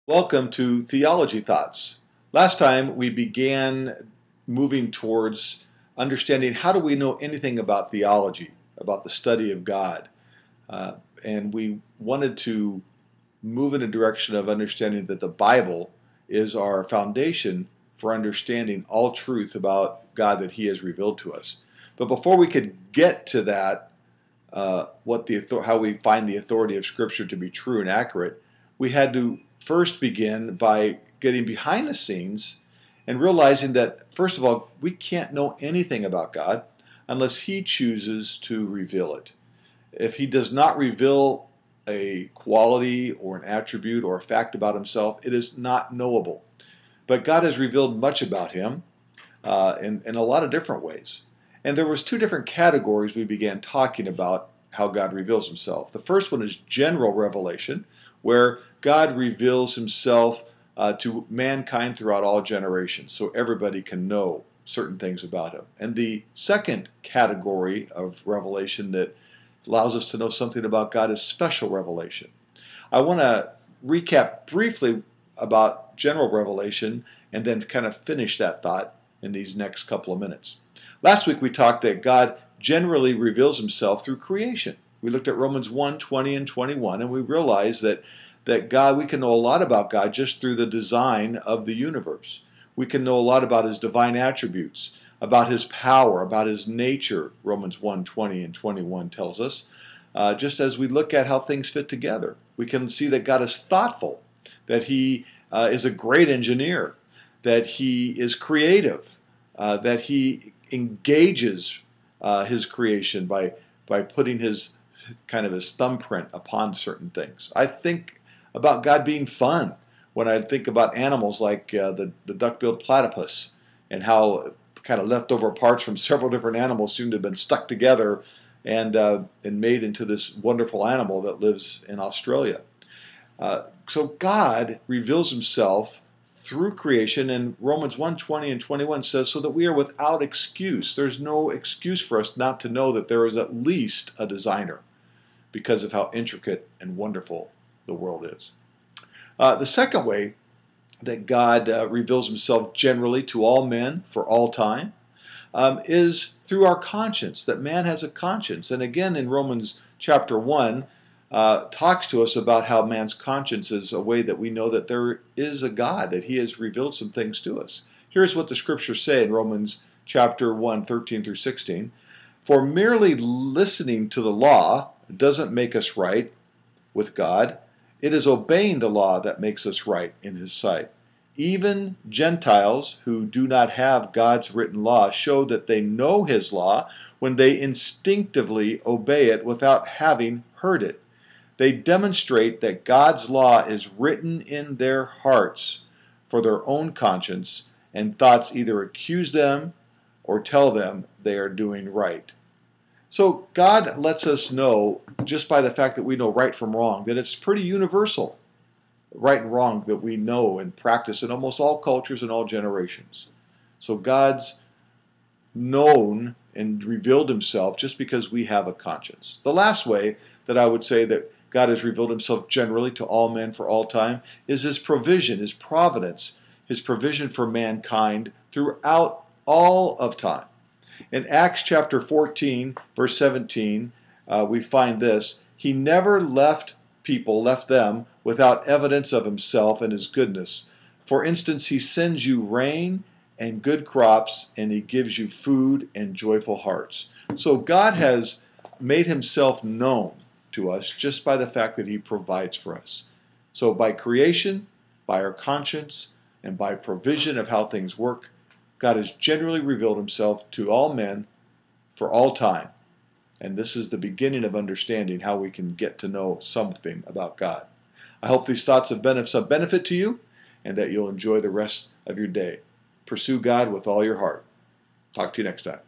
Welcome to Theology Thoughts. Last time we began moving towards understanding how do we know anything about theology, about the study of God. And we wanted to move in a direction of understanding that the Bible is our foundation for understanding all truth about God that He has revealed to us. But before we could get to that, how we find the authority of Scripture to be true and accurate, we had to first begin by getting behind the scenes and realizing that, first of all, we can't know anything about God unless He chooses to reveal it. If He does not reveal a quality or an attribute or a fact about Himself, it is not knowable. But God has revealed much about Him in a lot of different ways. And there was two different categories we began talking about how God reveals Himself. The first one is general revelation, where God reveals Himself to mankind throughout all generations, so everybody can know certain things about Him. And the second category of revelation that allows us to know something about God is special revelation. I want to recap briefly about general revelation and then kind of finish that thought in these next couple of minutes. Last week we talked that God generally reveals Himself through creation. We looked at Romans 1, 20 and 21, and we realized that God, we can know a lot about God just through the design of the universe. We can know a lot about His divine attributes, about His power, about His nature, Romans 1, 20 and 21 tells us. Just as we look at how things fit together, we can see that God is thoughtful, that He is a great engineer, that He is creative, that He engages His creation by putting His thumbprint upon certain things. I think about God being fun when I think about animals like the duck-billed platypus and how kind of leftover parts from several different animals seem to have been stuck together and made into this wonderful animal that lives in Australia. So God reveals Himself through creation, and Romans 1, 20 and 21 says, so that we are without excuse. There's no excuse for us not to know that there is at least a designer because of how intricate and wonderful the world is. The second way that God reveals Himself generally to all men for all time is through our conscience, that man has a conscience. And again in Romans chapter 1, talks to us about how man's conscience is a way that we know that there is a God, that He has revealed some things to us. Here's what the Scriptures say in Romans chapter 1, 13 through 16. For merely listening to the law doesn't make us right with God. It is obeying the law that makes us right in His sight. Even Gentiles who do not have God's written law show that they know His law when they instinctively obey it without having heard it. They demonstrate that God's law is written in their hearts for their own conscience, and thoughts either accuse them or tell them they are doing right. So God lets us know, just by the fact that we know right from wrong, that it's pretty universal, right and wrong, that we know and practice in almost all cultures and all generations. So God's known and revealed Himself just because we have a conscience. The last way that I would say that God has revealed Himself generally to all men for all time is His provision, His providence, His provision for mankind throughout all of time. In Acts chapter 14, verse 17, we find this: He never left them without evidence of Himself and His goodness. For instance, He sends you rain and good crops, and He gives you food and joyful hearts. So God has made Himself known to us just by the fact that He provides for us. So by creation, by our conscience, and by provision of how things work, God has generally revealed Himself to all men for all time. And this is the beginning of understanding how we can get to know something about God. I hope these thoughts have been of some benefit to you and that you'll enjoy the rest of your day. Pursue God with all your heart. Talk to you next time.